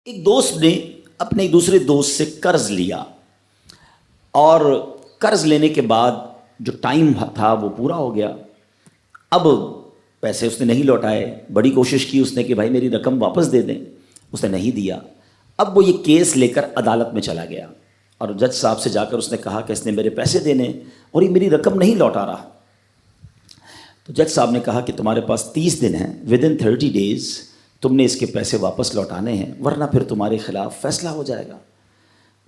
ایک دوست نے اپنے ایک دوسرے دوست سے قرض لیا اور قرض لینے کے بعد جو ٹائم تھا وہ پورا ہو گیا. اب پیسے اس نے نہیں لوٹائے. بڑی کوشش کی اس نے کہ بھائی میری رقم واپس دے دیں, اس نے نہیں دیا. اب وہ یہ کیس لے کر عدالت میں چلا گیا اور جج صاحب سے جا کر اس نے کہا کہ اس نے میرے پیسے دینے اور یہ میری رقم نہیں لوٹا رہا. تو جج صاحب نے کہا کہ تمہارے پاس 30 دن ہیں, ودن 30 days تم نے اس کے پیسے واپس لوٹانے ہیں, ورنہ پھر تمہارے خلاف فیصلہ ہو جائے گا.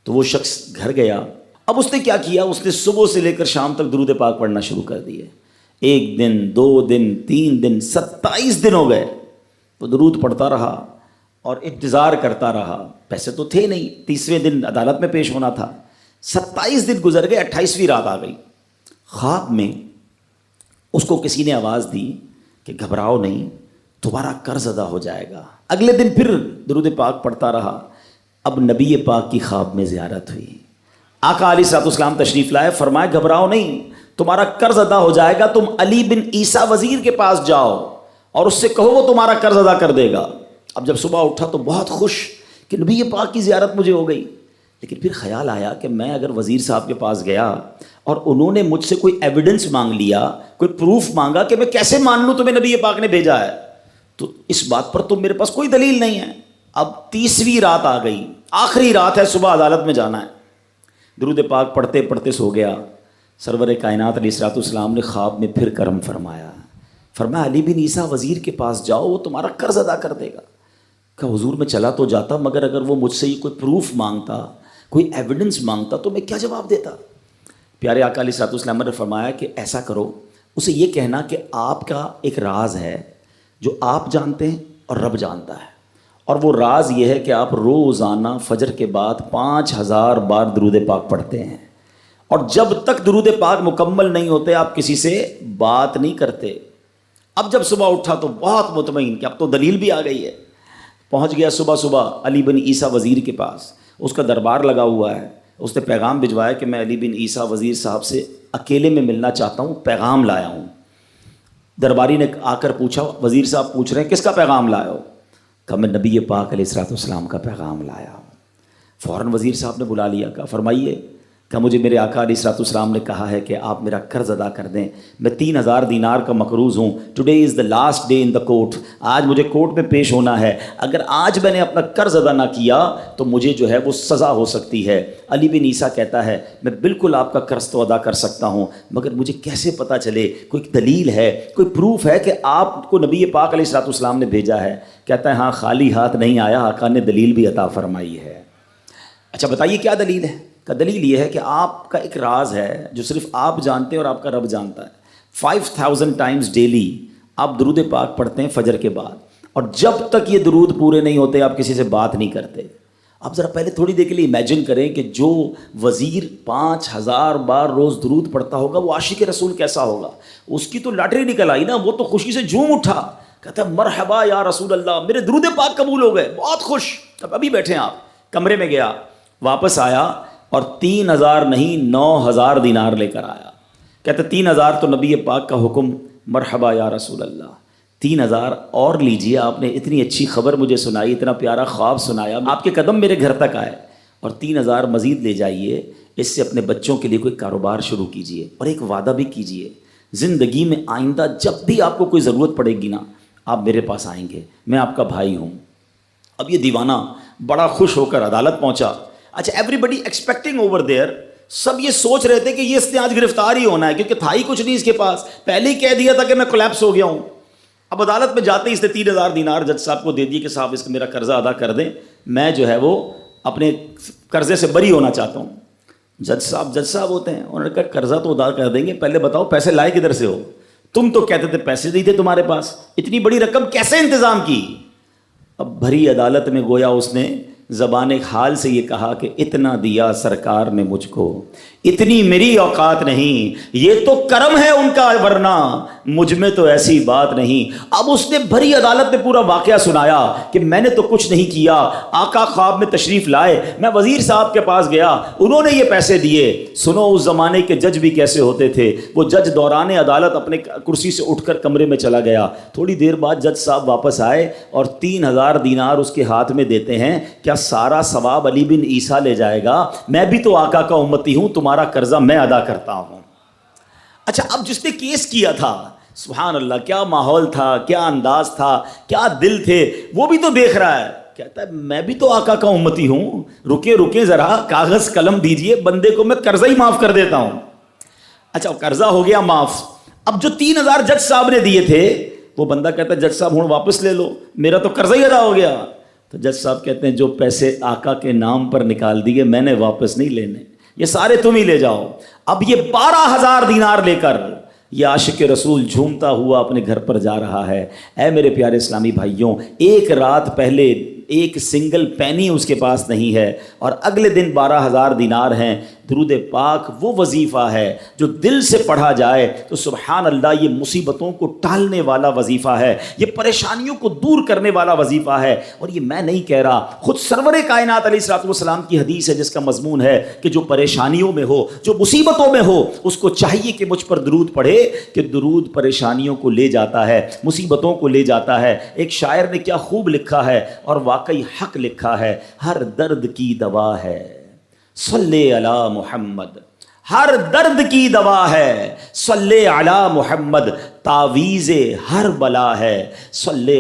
تو وہ شخص گھر گیا. اب اس نے کیا کیا, اس نے صبح سے لے کر شام تک درود پاک پڑھنا شروع کر دیے. 1 دن 2 دن 3 دن 27 دن ہو گئے. وہ درود پڑھتا رہا اور انتظار کرتا رہا. پیسے تو تھے نہیں, 30ویں دن عدالت میں پیش ہونا تھا. 27 دن گزر گئے, 28ویں رات آ گئی. خواب میں اس کو کسی نے آواز دی کہ گھبراؤ نہیں, تمہارا قرض ادا ہو جائے گا. اگلے دن پھر درود پاک پڑھتا رہا. اب نبی پاک کی خواب میں زیارت ہوئی. آقا علیہ الصلوۃ والسلام تشریف لائے, فرمائے گھبراؤ نہیں, تمہارا قرض ادا ہو جائے گا. تم علی بن عیسیٰ وزیر کے پاس جاؤ اور اس سے کہو وہ تمہارا قرض ادا کر دے گا. اب جب صبح اٹھا تو بہت خوش کہ نبی پاک کی زیارت مجھے ہو گئی. لیکن پھر خیال آیا کہ میں اگر وزیر صاحب کے پاس گیا اور انہوں نے مجھ سے کوئی ایویڈنس مانگ لیا, کوئی پروف مانگا, کہ میں کیسے مان لوں تمہیں نبی پاک نے بھیجا ہے, تو اس بات پر تو میرے پاس کوئی دلیل نہیں ہے. اب 30ویں رات آ گئی, آخری رات ہے, صبح عدالت میں جانا ہے. درود پاک پڑھتے پڑھتے سو گیا. سرور کائنات علیہ الصلوۃ والسلام نے خواب میں پھر کرم فرمایا. فرمایا علی بن عیسیٰ وزیر کے پاس جاؤ, وہ تمہارا قرض ادا کر دے گا. کہ حضور میں چلا تو جاتا, مگر اگر وہ مجھ سے یہ کوئی پروف مانگتا, کوئی ایویڈنس مانگتا, تو میں کیا جواب دیتا. پیارے آقا علیہ الصلوۃ والسلام نے فرمایا کہ ایسا کرو, اسے یہ کہنا کہ آپ کا ایک راز ہے جو آپ جانتے ہیں اور رب جانتا ہے, اور وہ راز یہ ہے کہ آپ روزانہ فجر کے بعد 5000 بار درود پاک پڑھتے ہیں, اور جب تک درود پاک مکمل نہیں ہوتے آپ کسی سے بات نہیں کرتے. اب جب صبح اٹھا تو بہت مطمئن کہ اب تو دلیل بھی آ گئی ہے. پہنچ گیا صبح علی بن عیسیٰ وزیر کے پاس. اس کا دربار لگا ہوا ہے. اس نے پیغام بھجوایا کہ میں علی بن عیسیٰ وزیر صاحب سے اکیلے میں ملنا چاہتا ہوں, پیغام لایا ہوں. درباری نے آ کر پوچھا, وزیر صاحب پوچھ رہے ہیں کس کا پیغام لائے ہو؟ کہا میں نبی پاک علیہ الصلوۃ والسلام کا پیغام لایا ہوں. فوراً وزیر صاحب نے بلا لیا. کہا فرمائیے. کہا مجھے میرے آقا علیہ الصلوۃ والسلام نے کہا ہے کہ آپ میرا قرض ادا کر دیں. میں 3000 دینار کا مقروض ہوں. Today is the last day in the court. آج مجھے کورٹ میں پیش ہونا ہے. اگر آج میں نے اپنا قرض ادا نہ کیا تو مجھے جو ہے وہ سزا ہو سکتی ہے. علی بن عیسیٰ کہتا ہے میں بالکل آپ کا قرض تو ادا کر سکتا ہوں, مگر مجھے کیسے پتہ چلے, کوئی دلیل ہے, کوئی پروف ہے کہ آپ کو نبی پاک علیہ الصلوۃ والسلام نے بھیجا ہے؟ کہتا ہے ہاں, خالی ہاتھ نہیں آیا, آقا نے دلیل بھی عطا فرمائی ہے. اچھا بتائیے کیا دلیل ہے؟ کا دلیل یہ ہے کہ آپ کا ایک راز ہے جو صرف آپ جانتے ہیں اور آپ کا رب جانتا ہے. 5000 ٹائمز ڈیلی آپ درود پاک پڑھتے ہیں فجر کے بعد, اور جب تک یہ درود پورے نہیں ہوتے آپ کسی سے بات نہیں کرتے. آپ ذرا پہلے تھوڑی دیر کے لیے امیجن کریں کہ جو وزیر 5000 بار روز درود پڑھتا ہوگا وہ عاشق رسول کیسا ہوگا. اس کی تو لاٹری نکل آئی نا, وہ تو خوشی سے جھوم اٹھا, کہتا ہے مرحبا یا رسول اللہ, میرے درود پاک قبول ہو گئے, بہت خوش. اب ابھی بیٹھے ہیں آپ, کمرے میں گیا, واپس آیا اور 3000 نہیں 9000 دینار لے کر آیا. کہتے 3000 تو نبی پاک کا حکم, مرحبا یا رسول اللہ, 3000 اور لیجئے, آپ نے اتنی اچھی خبر مجھے سنائی, اتنا پیارا خواب سنایا, آپ کے قدم میرے گھر تک آئے, اور 3000 مزید لے جائیے, اس سے اپنے بچوں کے لیے کوئی کاروبار شروع کیجئے, اور ایک وعدہ بھی کیجئے, زندگی میں آئندہ جب بھی آپ کو کوئی ضرورت پڑے گی نا, آپ میرے پاس آئیں گے, میں آپ کا بھائی ہوں. اب یہ دیوانہ بڑا خوش ہو کر عدالت پہنچا. اچھا everybody expecting over there, سب یہ سوچ رہے تھے کہ یہ اس نے آج گرفتار ہی ہونا ہے, کیونکہ تھا ہی کچھ نہیں اس کے پاس, پہلے ہی کہہ دیا تھا کہ میں کولیپس ہو گیا ہوں. اب عدالت میں جاتے ہی اس نے 3000 دینار جج صاحب کو دے دیے کہ صاحب اس کا میرا قرضہ ادا کر دیں, میں جو ہے وہ اپنے قرضے سے بری ہونا چاہتا ہوں. جج صاحب ہوتے ہیں, انہوں نے کہا قرضہ تو ادا کر دیں گے, پہلے بتاؤ پیسے لائے کدھر سے ہو؟ تم تو کہتے تھے پیسے نہیں تھے تمہارے پاس, اتنی بڑی رقم کیسے انتظام کی؟ اب بھری عدالت میں گویا اس نے زبان حال سے یہ کہا کہ اتنا دیا سرکار نے مجھ کو, اتنی میری اوقات نہیں، یہ تو کرم ہے ان کا، ورنہ مجھ میں تو ایسی بات نہیں۔ اب اس نے بھری عدالت میں پورا واقعہ سنایا کہ میں نے تو کچھ نہیں کیا، آقا خواب میں تشریف لائے، میں وزیر صاحب کے پاس گیا، انہوں نے یہ پیسے دیے۔ سنو اس زمانے کے جج بھی کیسے ہوتے تھے، وہ جج دوران عدالت اپنے کرسی سے اٹھ کر کمرے میں چلا گیا، تھوڑی دیر بعد جج صاحب واپس آئے اور 3000 دینار اس کے ہاتھ میں دیتے ہیں۔ کیا سارا ثواب علی بن عیسیٰ لے جائے گا؟ میں بھی تو آقا کا امتی ہوں، تمہارا قرضہ میں ادا کرتا ہوں۔ اچھا، اب جس نے کیس کیا تھا، سبحان اللہ، کیا ماحول تھا، کیا انداز تھا، کیا دل تھے، وہ بھی تو دیکھ رہا ہے، کہتا ہے میں بھی تو آقا کا امتی ہوں، رکے ذرا، کاغذ قلم دیجئے، بندے کو میں قرضہ ہی معاف کر دیتا ہوں۔ اچھا، قرضہ ہو گیا معاف۔ اب جو 3000 جج صاحب نے دیے تھے، وہ بندہ کہتا ہے جج صاحب ہوں واپس لے لو، میرا تو قرضہ ہی ادا ہو گیا۔ تو جج صاحب کہتے ہیں جو پیسے آقا کے نام پر نکال دیے میں نے واپس نہیں لینے، یہ سارے تم ہی لے جاؤ۔ اب یہ 12000 دینار لے کر یہ عاشق رسول جھومتا ہوا اپنے گھر پر جا رہا ہے۔ اے میرے پیارے اسلامی بھائیوں، ایک رات پہلے ایک سنگل پینی اس کے پاس نہیں ہے، اور اگلے دن 12000 دینار ہیں۔ درود پاک وہ وظیفہ ہے جو دل سے پڑھا جائے تو سبحان اللہ یہ مصیبتوں کو ٹالنے والا وظیفہ ہے، یہ پریشانیوں کو دور کرنے والا وظیفہ ہے۔ اور یہ میں نہیں کہہ رہا، خود سرور کائنات علیہ الصلوۃ والسلام کی حدیث ہے جس کا مضمون ہے کہ جو پریشانیوں میں ہو، جو مصیبتوں میں ہو، اس کو چاہیے کہ مجھ پر درود پڑھے، کہ درود پریشانیوں کو لے جاتا ہے، مصیبتوں کو لے جاتا ہے۔ ایک شاعر نے کیا خوب لکھا ہے، اور واقعی حق لکھا ہے، ہر درد کی دوا ہے صلی علی محمد، ہر درد کی دوا ہے صلی علی محمد، تعویذ ہر بلا ہے صلی